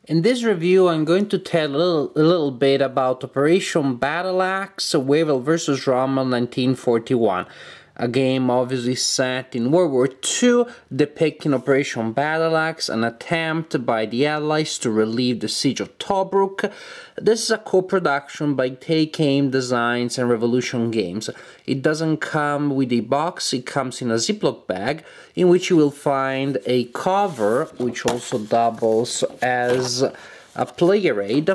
In this review, I'm going to tell a little bit about Operation Battleaxe, Wavell vs. Rommel 1941. A game obviously set in World War II, depicting Operation Battleaxe, an attempt by the Allies to relieve the siege of Tobruk. This is a co-production by Take Aim Designs and Revolution Games. It doesn't come with a box, it comes in a Ziploc bag, in which you will find a cover, which also doubles as a player aid,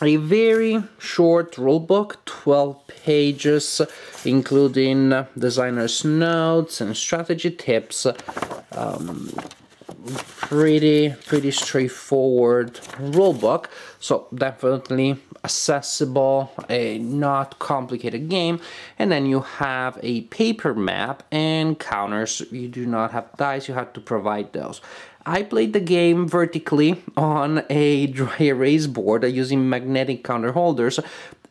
a very short rulebook, 12 pages, including designer's notes and strategy tips. Pretty straightforward rulebook, so definitely accessible, a not complicated game. And then you have a paper map and counters. You do not have dice, you have to provide those. I played the game vertically on a dry erase board using magnetic counter holders.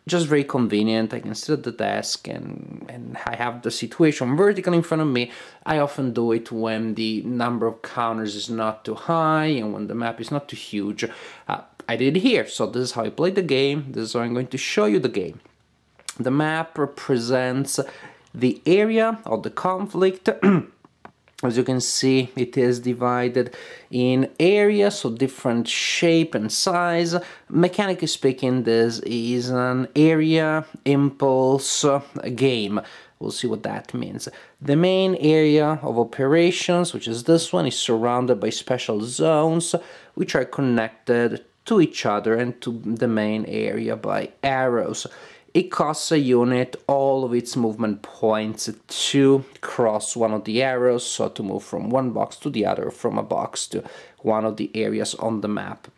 Just very convenient. I can sit at the desk and I have the situation vertical in front of me. I often do it when the number of counters is not too high and when the map is not too huge. I did it here, so this is how I played the game. This is how I'm going to show you the game. The map represents the area of the conflict. As you can see, it is divided in areas of different shape and size. Mechanically speaking, this is an area impulse game. We'll see what that means. The main area of operations, which is this one, is surrounded by special zones, which are connected to each other and to the main area by arrows. It costs a unit all of its movement points to cross one of the arrows, so to move from one box to the other, from a box to one of the areas on the map.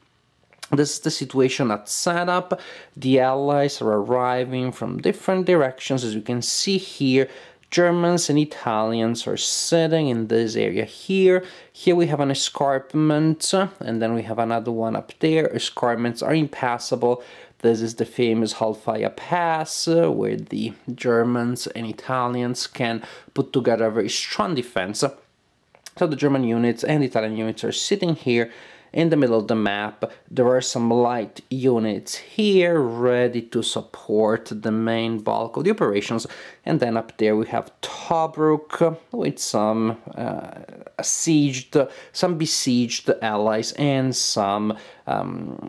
This is the situation at setup. The Allies are arriving from different directions. As you can see here, Germans and Italians are sitting in this area here. Here we have an escarpment, and then we have another one up there. Escarpments are impassable. This is the famous Halfaya Pass, where the Germans and Italians can put together a very strong defense. So the German units and Italian units are sitting here in the middle of the map. There are some light units here ready to support the main bulk of the operations, and then up there we have Tobruk with some besieged allies and some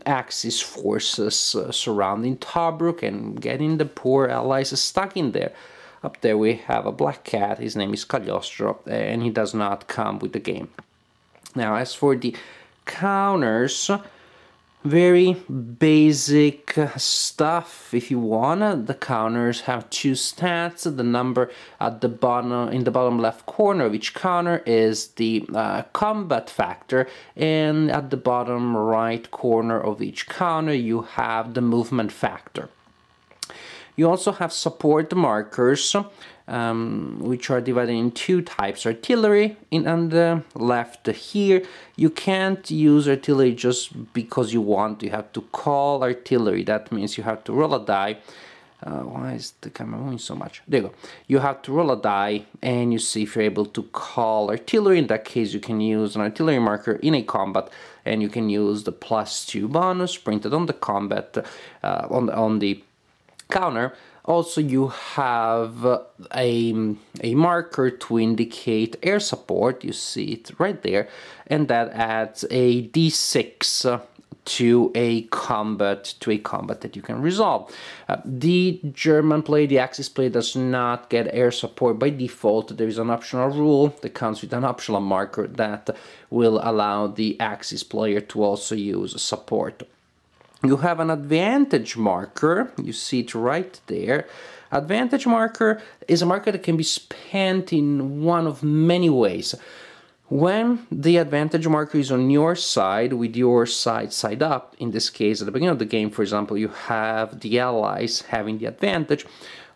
Axis forces surrounding Tobruk and getting the poor allies stuck in there. Up there we have a black cat, his name is Cagliostro, and he does not come with the game. Now, as for the counters, very basic stuff. If you want, the counters have two stats. The number at the bottom, in the bottom left corner of each counter, is the combat factor, and at the bottom right corner of each counter you have the movement factor. You also have support markers, which are divided in two types. Artillery, on the left here. You can't use artillery just because you want. You have to call artillery. That means you have to roll a die. Why is the camera moving so much? There you go. You have to roll a die and you see if you're able to call artillery. In that case, you can use an artillery marker in a combat, and you can use the +2 bonus printed on the combat, on the counter. Also, you have a marker to indicate air support. You see it right there, and that adds a d6 to a combat that you can resolve. The German play, the Axis play, does not get air support by default. There is an optional rule that comes with an optional marker that will allow the Axis player to also use support. You have an advantage marker, you see it right there. Advantage marker is a marker that can be spent in one of many ways. When the advantage marker is on your side, with your side up, in this case at the beginning of the game, for example, you have the Allies having the advantage.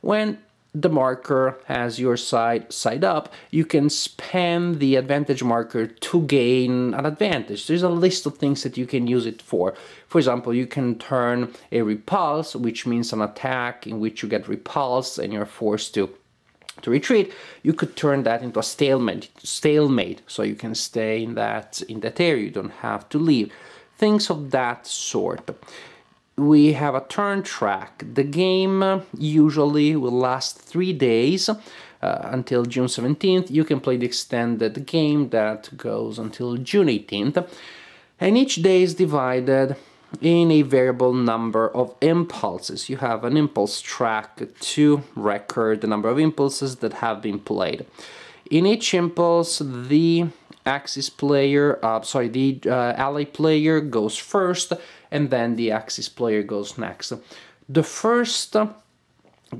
When the marker has your side up, you can spam the advantage marker to gain an advantage. There's a list of things that you can use it for. For example, you can turn a repulse, which means an attack in which you get repulsed and you're forced to retreat. You could turn that into a stalemate, so you can stay in that area. You don't have to leave. things of that sort. We have a turn track. The game usually will last 3 days until June 17th. You can play the extended game that goes until June 18th. And each day is divided in a variable number of impulses. You have an impulse track to record the number of impulses that have been played. In each impulse, the Axis player, the ally player goes first, and then the Axis player goes next. The first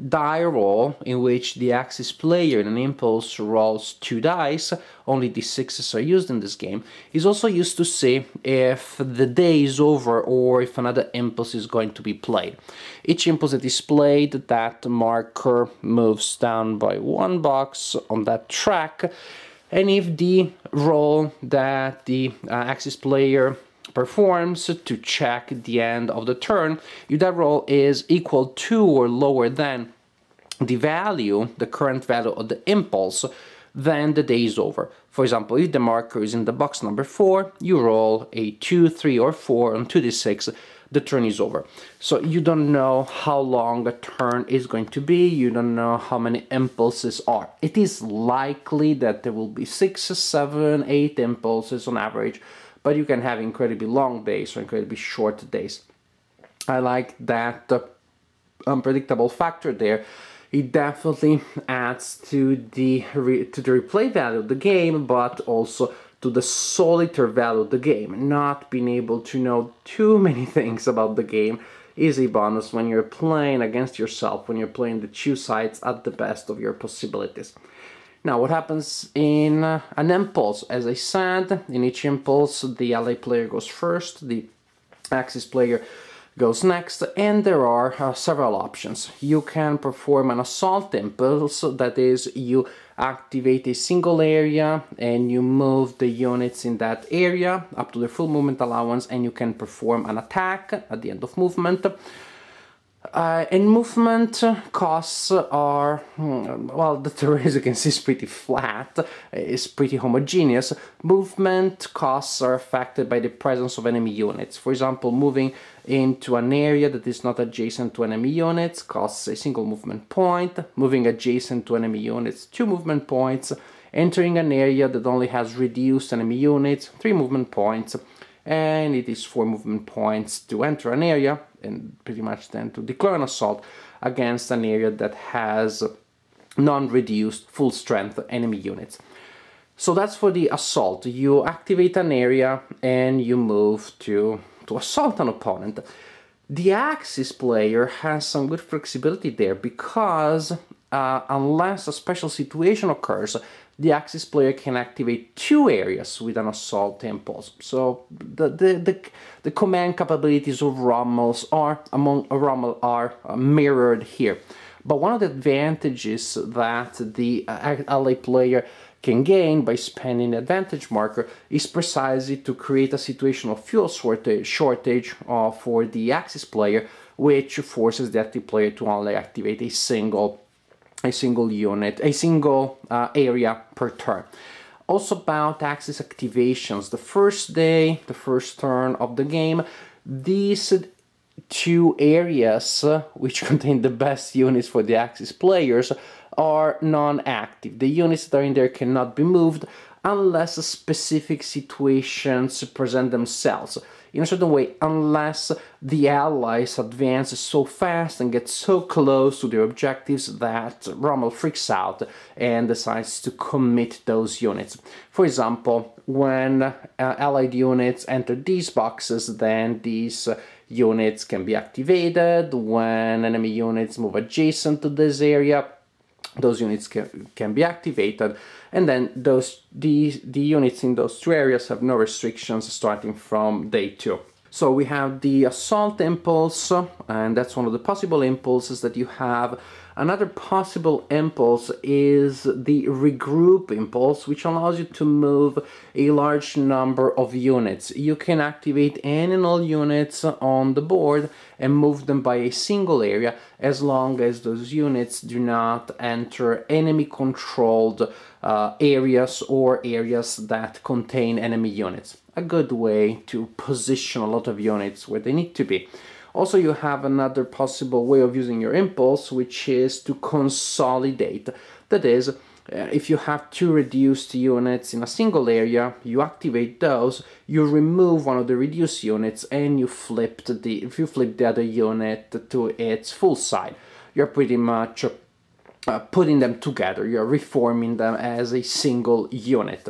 die roll, in which the Axis player in an impulse rolls 2 dice, only d6s are used in this game, is also used to see if the day is over or if another impulse is going to be played. Each impulse that is played, that marker moves down by 1 box on that track, and if the roll that the Axis player performs to check the end of the turn, if that roll is equal to or lower than the value, the current value of the impulse, then the day is over. For example, if the marker is in the box number 4, you roll a 2, 3, or 4 on 2d6, the turn is over. So you don't know how long a turn is going to be, you don't know how many impulses are. It is likely that there will be 6, 7, 8 impulses on average, but you can have incredibly long days or incredibly short days. I like that unpredictable factor there. It definitely adds to the replay value of the game, but also to the solitaire value of the game. Not being able to know too many things about the game is a bonus when you're playing against yourself, when you're playing the 2 sides at the best of your possibilities. Now, what happens in an impulse? As I said, in each impulse, the ally player goes first, the Axis player goes next, and there are several options. You can perform an assault impulse, that is, you activate a single area and you move the units in that area up to their full movement allowance, and you can perform an attack at the end of movement. And movement costs are, well, the terrain, as you can see, is pretty flat, it's pretty homogeneous. Movement costs are affected by the presence of enemy units. For example, moving into an area that is not adjacent to enemy units costs a single movement point, moving adjacent to enemy units 2 movement points, entering an area that only has reduced enemy units 3 movement points, and it is 4 movement points to enter an area, and pretty much then to declare an assault against an area that has non-reduced full strength enemy units. So that's for the assault. You activate an area and you move to assault an opponent. The Axis player has some good flexibility there, because unless a special situation occurs, the Axis player can activate 2 areas with an assault impulse. So the command capabilities of Rommel are mirrored here. But one of the advantages that the ally player can gain by spending the advantage marker is precisely to create a situation of fuel shortage for the Axis player, which forces the active player to only activate a single unit, a single area per turn. Also about Axis activations, the first day, the first turn of the game, these 2 areas, which contain the best units for the Axis players, are non-active. The units that are in there cannot be moved unless specific situations present themselves. In a certain way, unless the allies advance so fast and get so close to their objectives that Rommel freaks out and decides to commit those units. For example, when allied units enter these boxes, then these units can be activated. When enemy units move adjacent to this area, those units can be activated, and then the units in those 2 areas have no restrictions starting from day 2. So we have the assault impulse, and that's one of the possible impulses that you have Another possible impulse is the regroup impulse, which allows you to move a large number of units. You can activate any and all units on the board and move them by a single area, as long as those units do not enter enemy-controlled areas or areas that contain enemy units. A good way to position a lot of units where they need to be. Also, you have another possible way of using your impulse, which is to consolidate. That is, if you have two reduced units in a single area, you activate those, you remove one of the reduced units, and you flip the other unit to its full side. You're pretty much putting them together. You're reforming them as a single unit.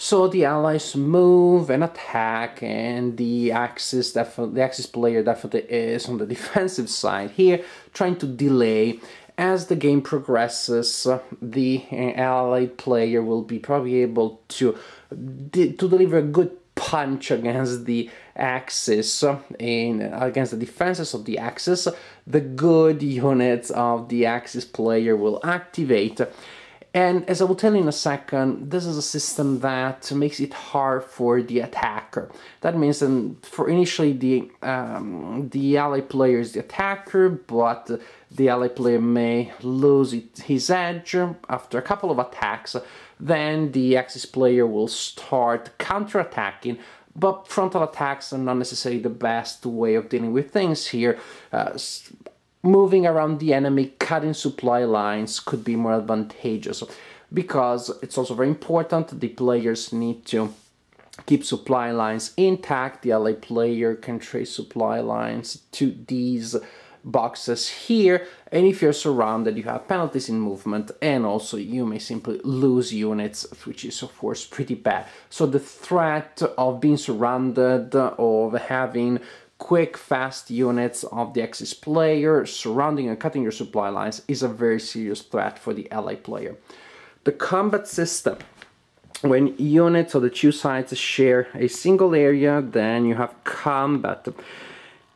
So the allies move and attack, and the Axis player definitely is on the defensive side here, trying to delay. As the game progresses, the allied player will be probably able to deliver a good punch against the Axis, against the defenses of the Axis. The good units of the Axis player will activate. And as I will tell you in a second, this is a system that makes it hard for the attacker. That means that for initially the ally player is the attacker, but the ally player may lose his edge after a couple of attacks. Then the Axis player will start counterattacking, but frontal attacks are not necessarily the best way of dealing with things here. Moving around the enemy, cutting supply lines could be more advantageous, because it's also very important. The players need to keep supply lines intact. The ally player can trace supply lines to these boxes here, and if you're surrounded, you have penalties in movement, and also you may simply lose units, which is of course pretty bad. So the threat of being surrounded, of having quick, fast units of the Axis player surrounding and cutting your supply lines is a very serious threat for the ally player. The combat system. When units of the two sides share a single area, then you have combat.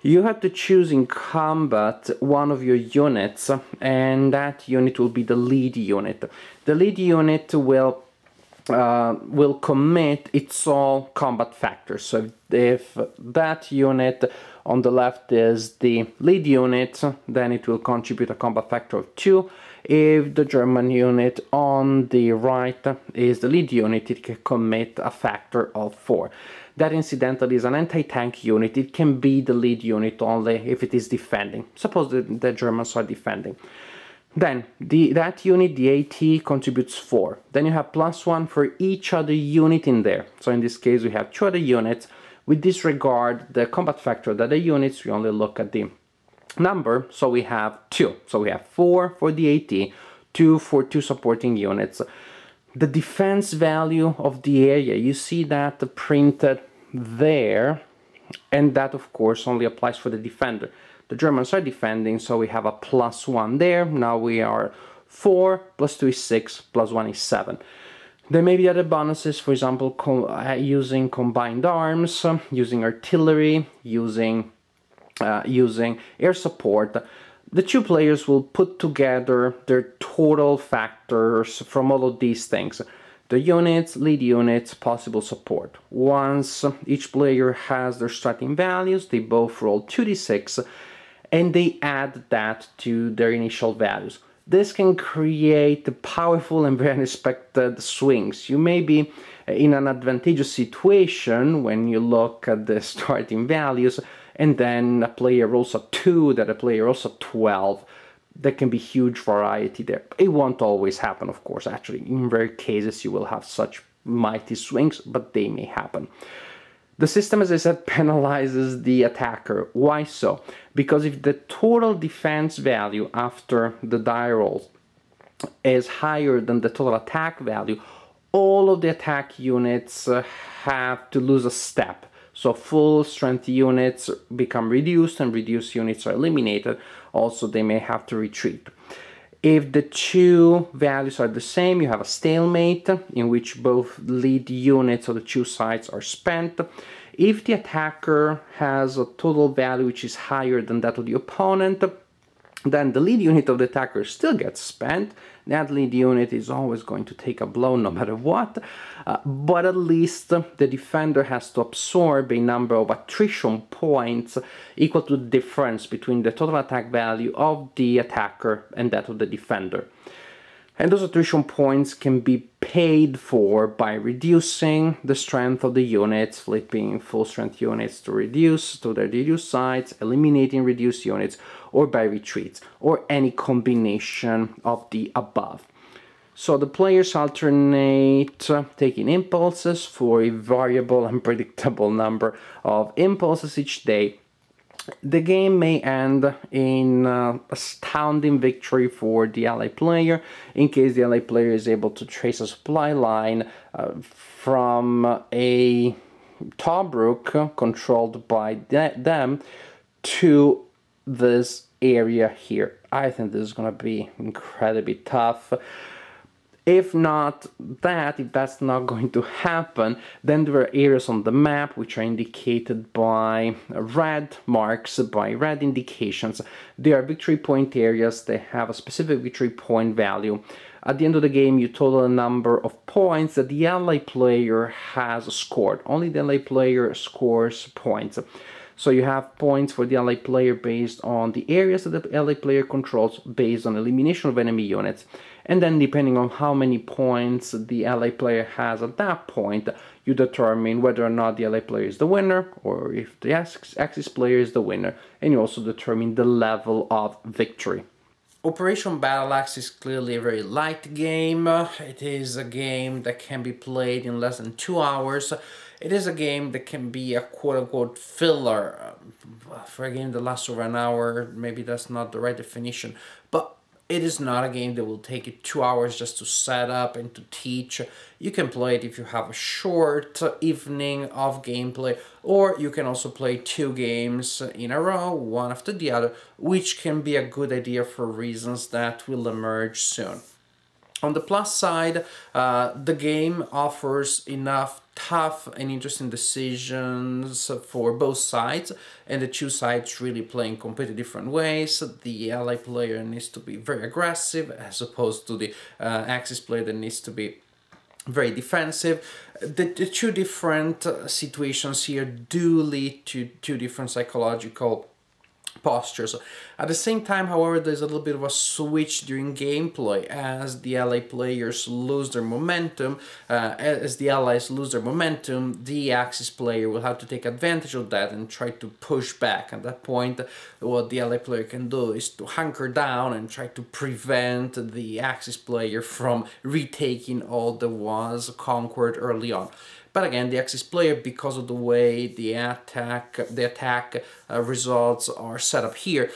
You have to choose in combat one of your units, and that unit will be the lead unit. The lead unit will commit its all combat factors. So if that unit on the left is the lead unit, then it will contribute a combat factor of 2. If the German unit on the right is the lead unit, it can commit a factor of 4. That incidentally is an anti-tank unit. It can be the lead unit only if it is defending. Suppose the Germans are defending. Then that unit, the AT, contributes 4. Then you have +1 for each other unit in there. So in this case we have 2 other units. We disregard the combat factor of the other units. We only look at the number. So we have 2. So we have 4 for the AT, 2 for 2 supporting units. The defense value of the area, you see that printed there, and that of course only applies for the defender. The Germans are defending, so we have a +1 there. Now we are 4, +2 is 6, +1 is 7. There may be other bonuses, for example, using combined arms, using artillery, using air support. The two players will put together their total factors from all of these things. The units, lead units, possible support. Once each player has their starting values, they both roll 2d6, and they add that to their initial values. This can create powerful and very unexpected swings. You may be in an advantageous situation when you look at the starting values, and then a player rolls a 2, that a player rolls a 12. There can be huge variety there. It won't always happen, of course. Actually, in rare cases you will have such mighty swings, but they may happen. The system, as I said, penalizes the attacker. Why so? Because if the total defense value after the die rolls is higher than the total attack value, all of the attack units have to lose a step. So full strength units become reduced, and reduced units are eliminated. Also, they may have to retreat. If the two values are the same, you have a stalemate in which both lead units of the two sides are spent. If the attacker has a total value which is higher than that of the opponent, Then the lead unit of the attacker still gets spent. That lead unit is always going to take a blow no matter what, but at least the defender has to absorb a number of attrition points equal to the difference between the total attack value of the attacker and that of the defender. And those attrition points can be paid for by reducing the strength of the units, flipping full strength units to their reduced sides, eliminating reduced units, or by retreats, or any combination of the above. So the players alternate taking impulses for a variable and predictable number of impulses each day. The game may end in astounding victory for the ally player in case the ally player is able to trace a supply line from a Tobruk controlled by them to this area here. I think this is going to be incredibly tough. If that's not going to happen, then there are areas on the map which are indicated by red marks, by red indications. They are victory point areas. They have a specific victory point value. At the end of the game, you total a number of points that the ally player has scored. Only the ally player scores points. So you have points for the ally player based on the areas that the ally player controls based on elimination of enemy units. And then depending on how many points the ally player has at that point, you determine whether or not the ally player is the winner or if the Axis player is the winner. And you also determine the level of victory. Operation Battleaxe is clearly a very light game. It is a game that can be played in less than 2 hours. It is a game that can be a quote-unquote filler. For a game that lasts over an hour, maybe that's not the right definition, but it is not a game that will take you 2 hours just to set up and to teach. You can play it if you have a short evening of gameplay, or you can also play 2 games in a row, one after the other, which can be a good idea for reasons that will emerge soon. On the plus side, the game offers enough tough and interesting decisions for both sides, and the two sides really play in completely different ways. The ally player needs to be very aggressive as opposed to the Axis player that needs to be very defensive. The two different situations here do lead to two different psychological postures. At the same time, however, there's a little bit of a switch during gameplay as the ally players lose their momentum. As the allies lose their momentum, the Axis player will have to take advantage of that and try to push back. At that point, what the ally player can do is to hunker down and try to prevent the Axis player from retaking all that was conquered early on. But again, the Axis player, because of the way the attack results are set up here,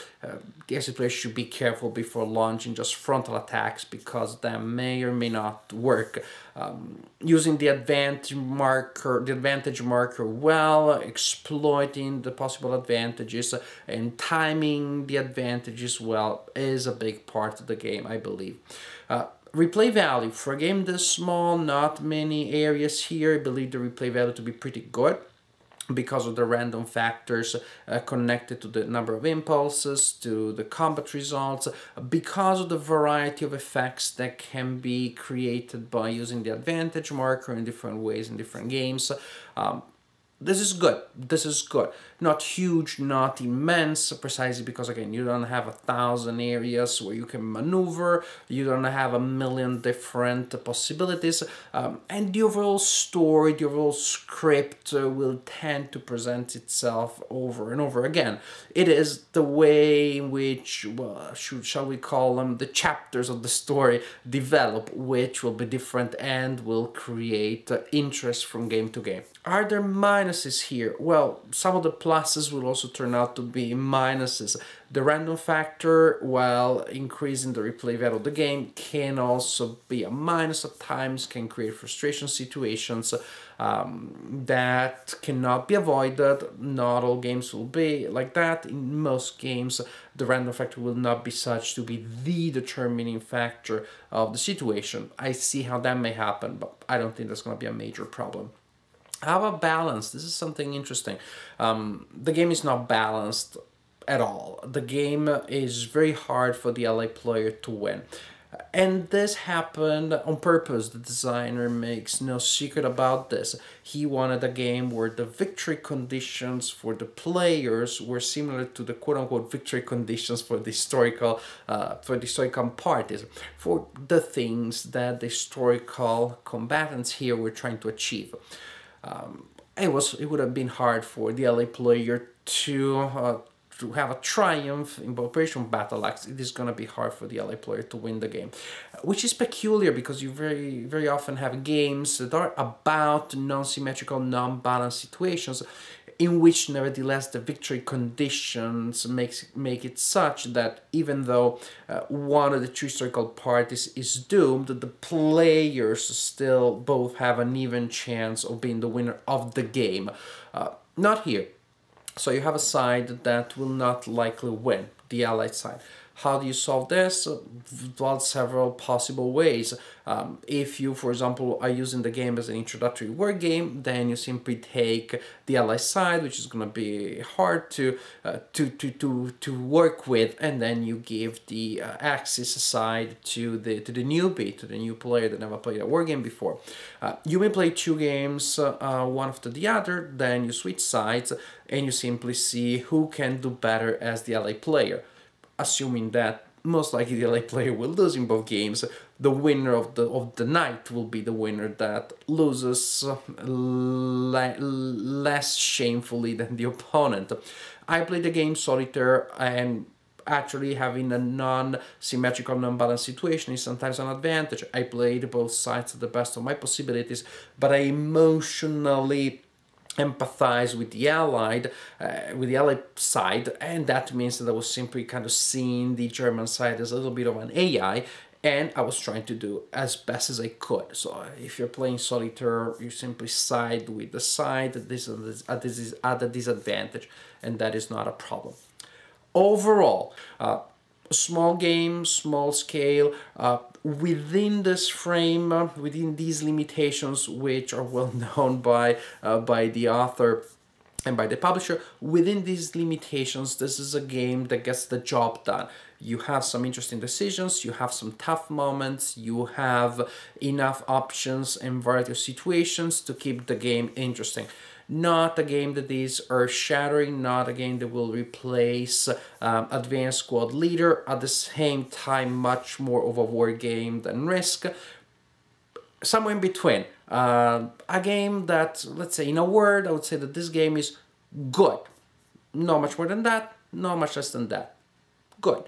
the Axis player should be careful before launching just frontal attacks, because that may or may not work. Using the advantage marker well, exploiting the possible advantages, and timing the advantages well is a big part of the game, I believe. Replay value. For a game this small, not many areas here, I believe the replay value to be pretty good because of the random factors connected to the number of impulses, to the combat results, because of the variety of effects that can be created by using the advantage marker in different ways in different games. This is good. This is good. Not huge, not immense, precisely because, again, you don't have 1,000 areas where you can maneuver, you don't have a million different possibilities, and the overall story, the overall script will tend to present itself over and over again. It is the way in which, well, shall we call them, the chapters of the story develop, which will be different and will create interest from game to game. Are there minuses here? Well, some of the pluses will also turn out to be minuses. The random factor, while increasing the replay value of the game, can also be a minus at times, can create frustration situations that cannot be avoided. Not all games will be like that. In most games, the random factor will not be such to be the determining factor of the situation. I see how that may happen, but I don't think that's going to be a major problem. How about balance? This is something interesting. The game is not balanced at all. The game is very hard for the LA player to win. And this happened on purpose. The designer makes no secret about this. He wanted a game where the victory conditions for the players were similar to the quote-unquote victory conditions for the historical parties, for the things that the historical combatants here were trying to achieve. It would have been hard for the LA player to have a triumph in Operation Battleaxe. It is going to be hard for the LA player to win the game, which is peculiar because you very often have games that are about non-symmetrical, non-balanced situations in which nevertheless the victory conditions make it such that even though one of the two historical parties is doomed, the players still both have an even chance of being the winner of the game. Not here. So you have a side that will not likely win, the Allied side. How do you solve this? Well, several possible ways. If you, for example, are using the game as an introductory war game, then you simply take the Allied side, which is going to be hard to work with, and then you give the Axis side to the newbie, to the new player that never played a war game before. You may play two games, one after the other, then you switch sides, and you simply see who can do better as the LA player. Assuming that most likely the LA player will lose in both games, the winner of the night will be the winner that loses less shamefully than the opponent. I played the game solitaire, and actually having a non-symmetrical, non-balanced situation is sometimes an advantage. I played both sides to the best of my possibilities, but I emotionally empathize with the Allied side, and that means that I was simply kind of seeing the German side as a little bit of an AI, and I was trying to do as best as I could. So if you're playing solitaire, you simply side with the side that is at a disadvantage, and that is not a problem. Overall, small game, small scale, within this frame, within these limitations, which are well known by the author and by the publisher, within these limitations, this is a game that gets the job done. You have some interesting decisions, you have some tough moments, you have enough options and variety of situations to keep the game interesting. Not a game that is earth-shattering, not a game that will replace Advanced Squad Leader, at the same time much more of a war game than Risk. Somewhere in between. A game that, let's say in a word, I would say that this game is good. Not much more than that, not much less than that. Good.